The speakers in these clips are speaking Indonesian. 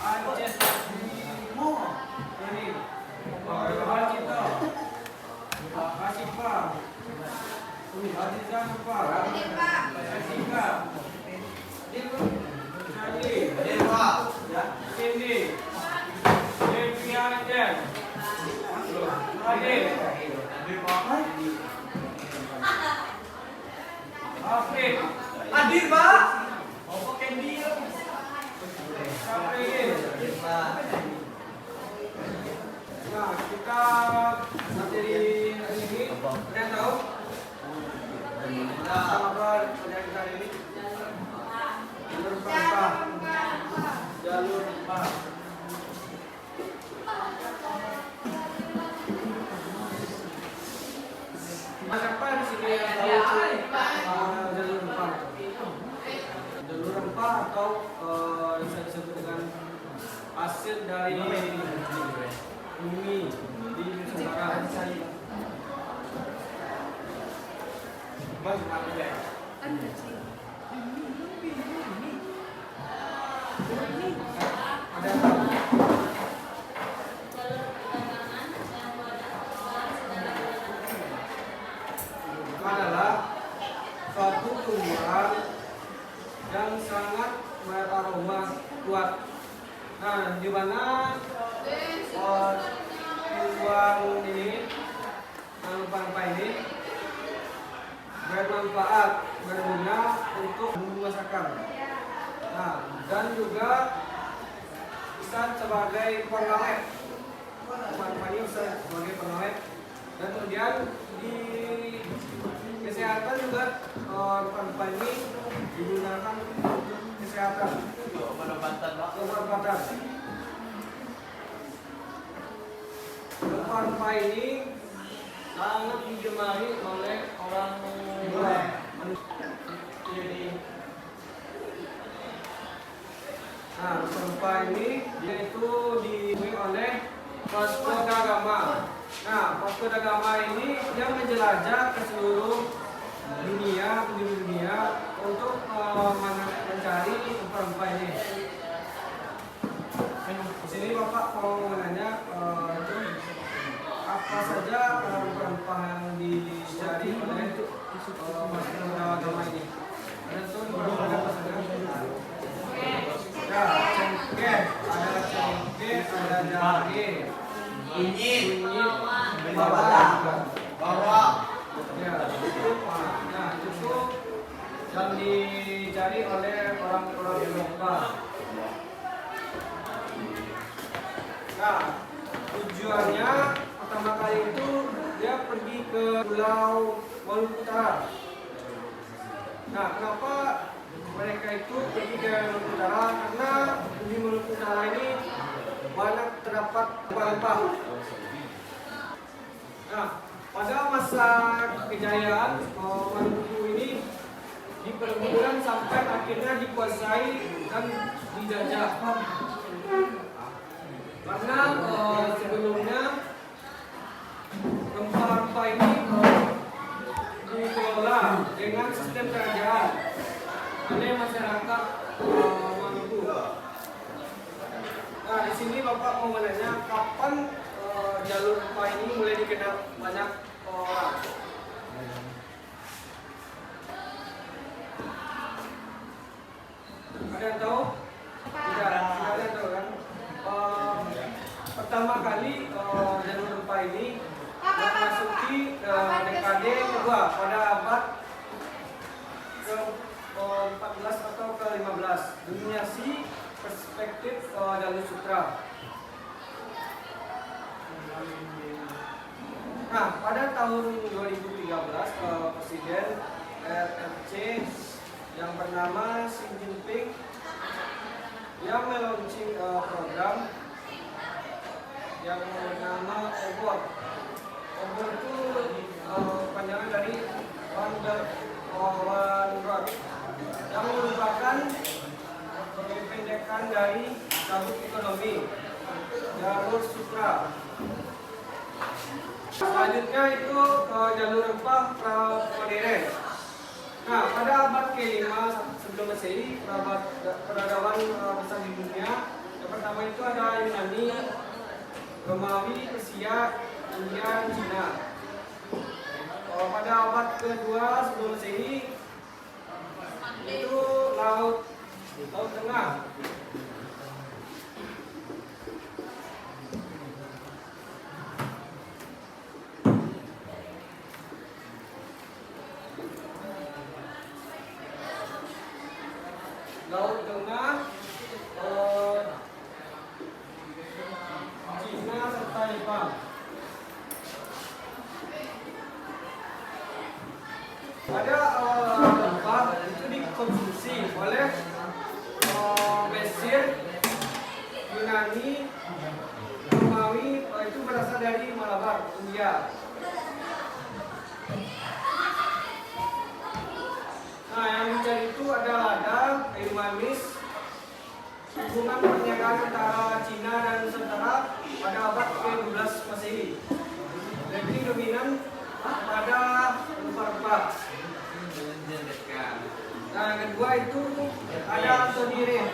Aceh Timur ini Kepala kita Kasih Pak Azizan Pak Jessica Cindy Deviajen Adil Afif Hadir, Pak. Apa Candy? Syafrin. Nah, kita materi hari ini kalian tahu? Apa pelajaran kita hari ini? Jalur rempah. Jalur rempah. Siapa di sini yang tahu jalur rempah? Jalur rempah atau bisa disebut dengan hasil dari bumi di Nusantara. Mas, ada adalah suatu tumbuhan yang sangat beraroma kuat. Nah, di mana tumbuhan ini, rempah ini bermanfaat, berguna untuk masakan. Nah, dan juga bisa sebagai pengawet. Rempah-rempah ini bisa sebagai pengawet. Dan kemudian di kesehatan juga rempah ini digunakan untuk kesehatan. Obat-obatan. Rempah ini sangat digemari oleh orang Nah, rempah ini yaitu dibuat oleh Vasco da Gama. Nah, Vasco da Gama ini dia menjelajah ke seluruh penjuru dunia untuk mencari rempah-rempah ini. Di sini Bapak mau menanya apa saja rempah-rempah yang dicari oleh Vasco da Gama ini. Ada tuh apa saja? Ada cengkeh, ada jahe, kunyit, bawang. Ya, nah itu yang dicari oleh orang-orang Eropa. Nah, tujuannya pertama kali itu dia pergi ke Pulau Maluku Utara. Nah, kenapa mereka itu pergi ke Maluku Utara? Karena di Maluku Utara ini banyak terdapat rempah-rempah. Nah, pada masa kejayaan Maluku ini di perburuan sampai akhirnya dikuasai dan dijajah. Karena sebelumnya rempah-rempah ini dikelola dengan sistem kerajaan oleh masyarakat Maluku. Nah, di sini Bapak mau menanya kapan jalur rempah ini mulai dikenal banyak orang. Ada yang tahu? Tidak ada yang tahu kan? Pertama kali jalur rempah ini memasuki dekade kedua pada abad ke-14 atau ke-15 dominasi perspektif jalur sutra. Nah, pada tahun 2013 Presiden RRC yang bernama Xi Jinping yang meluncurkan program yang bernama OBOR. OBOR itu panjangan dari One Belt One Road yang merupakan pendekan dari cabut ekonomi jalur sutra. Selanjutnya itu jalur rempah pra modern. Nah, pada abad ke-5 sebelum Masehi, peradaban besar di dunia. Yang pertama itu ada Yunani, Romawi, Persia, India, dan Cina. Pada abad kedua sebelum Masehi itu Laut Tengah. Laut Tengah, Cina serta Jepang. Pada tempat itu dikonsumsi oleh Mesir, Yunani, Romawi, itu berasal dari Malabar, India. Nah, yang dicari itu ada lada, kayu manis, hubungan perniagaan antara Cina dan Nusantara pada abad ke-12 Masehi. Lebih dominan pada rempah-rempah. Nah, yang kedua itu ada Anthony Reid.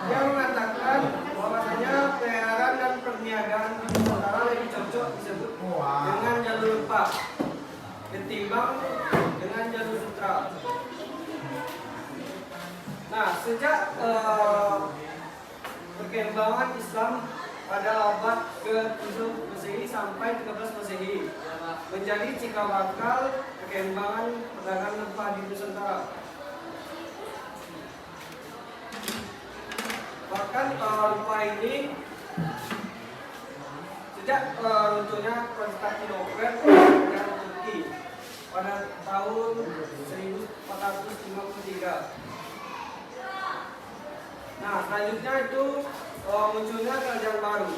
Dia mengatakan bahwasanya pelayaran dan perniagaan di Nusantara lebih cocok disebut dengan jalur rempah ketimbang dengan jalur sutra. Nah, sejak perkembangan Islam pada abad ke-7 Masehi sampai 13 Masehi menjadi cikal bakal perkembangan perdagangan rempah di Nusantara. Bahkan rempah ini sejak runtuhnya Konstantinopel dan Turki pada tahun 1453. Nah, selanjutnya itu munculnya kerajaan baru.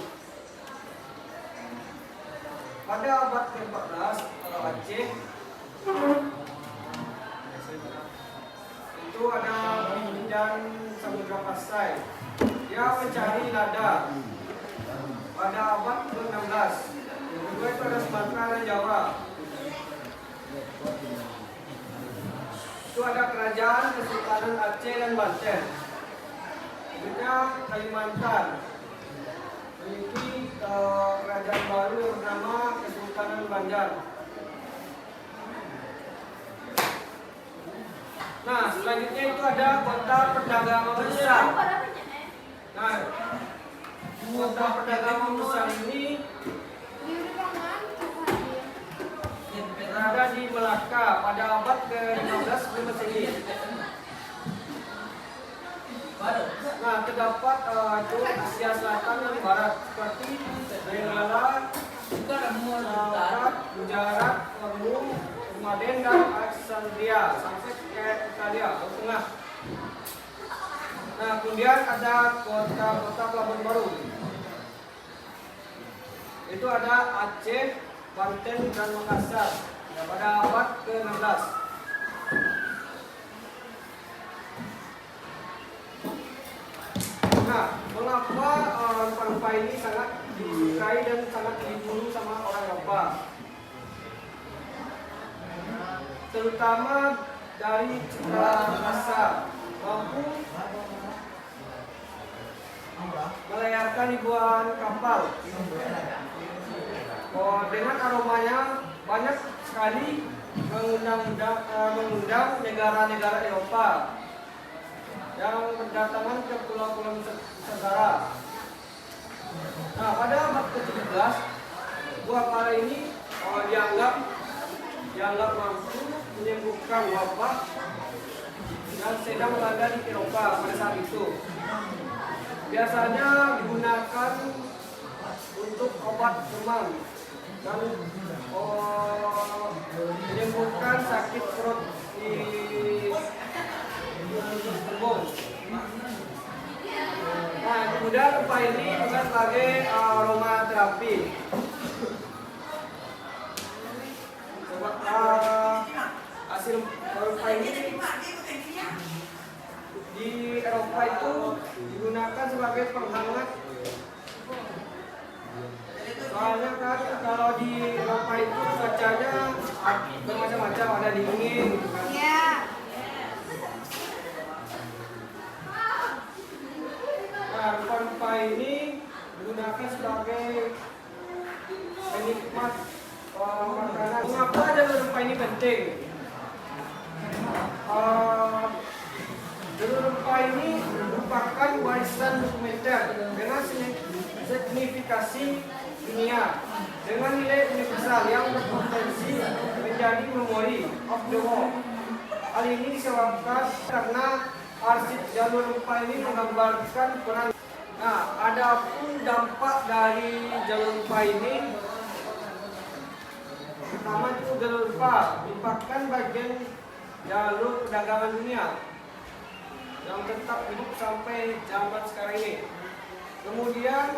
Pada abad ke-14 Aceh itu ada dan Samudra Pasai. Dia mencari lada. Pada abad ke-16 yang kedua itu ada Sumatera dan Jawa. Itu ada kerajaan Kesultanan Aceh dan Banten. Berikutnya Kalimantan memiliki kerajaan baru yang bernama Kesultanan Banjar. Nah, selanjutnya itu ada kota perdagangan besar. Nah, kota perdagangan besar ini berada di Melaka pada abad ke-15 sebelum Masehi. Nah, terdapat itu Asia Selatan dan Barat seperti Benggala, Sarawak, Gujarat, Lampung, Maden dan Alexandria sampai ke Italia, Tengah. Nah, kemudian ada kota-kota pelabuhan baru. Itu ada Aceh, Banten dan Makassar pada abad ke-16. Nah, mengapa rempah-rempah ini sangat disukai dan sangat diburu sama orang Eropa? Terutama dari citra rasa, mampu melayarkan ribuan kapal. Dengan aromanya banyak sekali mengundang negara-negara Eropa yang berdatangan ke pulau-pulau Nusantara. Nah, pada abad ke-17 buah pala ini dianggap mampu menyembuhkan wabah yang sedang melanda di Eropa pada saat itu. Biasanya digunakan untuk obat demam dan menyembuhkan sakit perut di tubuh. Nah, kemudian rempah ini juga sebagai aromaterapi. Hasil rempah ini di Eropa itu digunakan sebagai penghangat Soalnya kan kalau di Eropa itu cuacanya bermacam-macam, ada dingin gitu kan. Iya. Nah, rempah-rempah ini digunakan sebagai penikmat makanan. Mengapa jalur rempah ini penting? Jalur rempah ini merupakan warisan dokumenter dengan signifikasi dunia dengan nilai universal yang berpotensi menjadi memori of the world. Hal ini disebabkan karena arsip jalur rempah ini menggambarkan peran. Nah, adapun dampak dari jalur rempah ini, pertama itu jalur rempah merupakan bagian jalur perdagangan dunia yang tetap hidup sampai zaman sekarang ini. Kemudian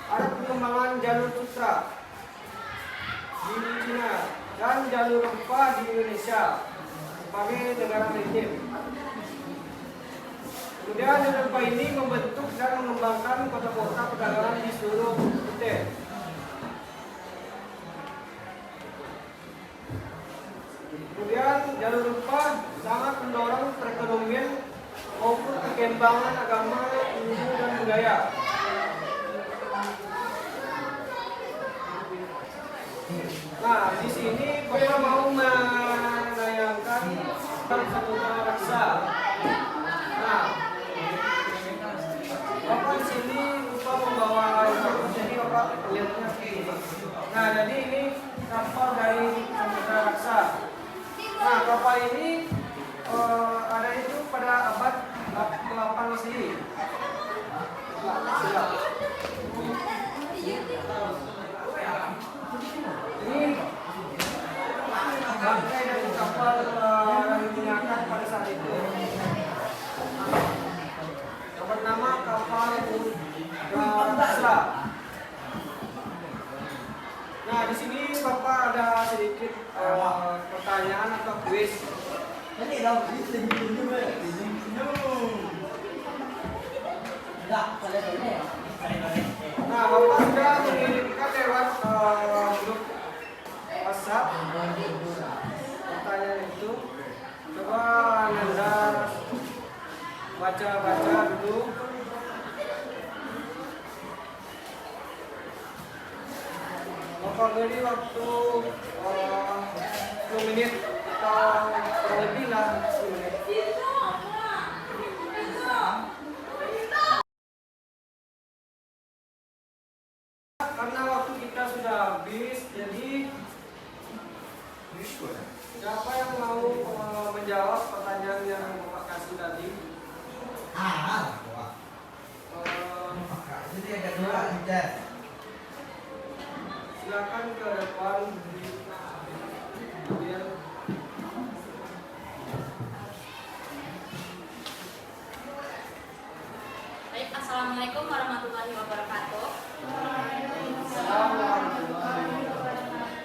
ada pengembangan jalur sutra di China dan jalur rempah di Indonesia sebagai negara maritim. Kemudian jalur rempah ini membentuk dan mengembangkan kota-kota perdagangan di seluruh kontinen. Kemudian jalur rempah sangat mendorong perekonomian maupun perkembangan agama, ilmu dan budaya. Nah, di sini Bapak mau menayangkan Samudra Raksa. Nah, Bapak di sini lupa membawa jadi Bapak lihatnya ini. Nah, jadi ini kapal dari Samudra Raksa. Nah, kapal ini ada itu pada abad 8 Masehi. Ini bangkai dari kapal yang digunakan pada saat itu. Bernama kapal Raksa. Nah, di sini Bapak ada sedikit pertanyaan atau kuis. Ini dong, ini senyum juga. Enggak, kalian boleh ya. Nah, Bapak sudah mengirimkan lewat grup WhatsApp pertanyaan itu. Coba Anda baca-baca dulu. Bapak beri waktu 10 menit atau kurang lebih lah 10 menit. Karena waktu kita sudah habis, jadi siapa yang mau menjawab pertanyaan yang Bapak kasih tadi? Jadi ada dua aja. Silakan ke depan. Kemudian Baik, assalamualaikum warahmatullahi wabarakatuh.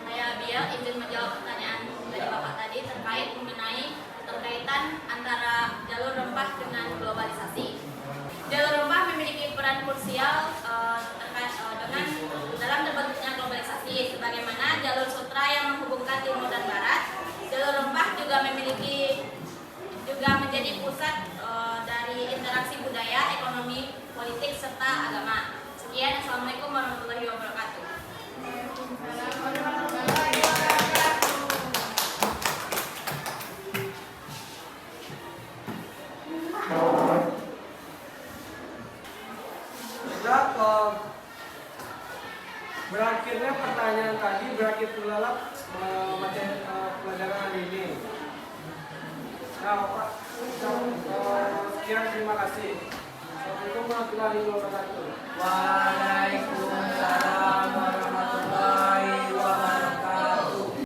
Saya Biel izin menjawab pertanyaan dari Bapak tadi terkait mengenai keterkaitan antara jalur rempah dengan globalisasi. Jalur rempah memiliki peran krusial dengan dalam terbentuknya globalisasi, sebagaimana jalur sutra yang menghubungkan timur dan barat. Jalur rempah juga menjadi pusat dari interaksi budaya, ekonomi, politik serta agama. Sekian, assalamualaikum warahmatullahi wabarakatuh. berakhirnya pertanyaan tadi, berakhir pula materi pelajaran hari ini. Nah, Pak, sekian, terima kasih. Assalamualaikum warahmatullahi wabarakatuh. Waalaikumsalam warahmatullahi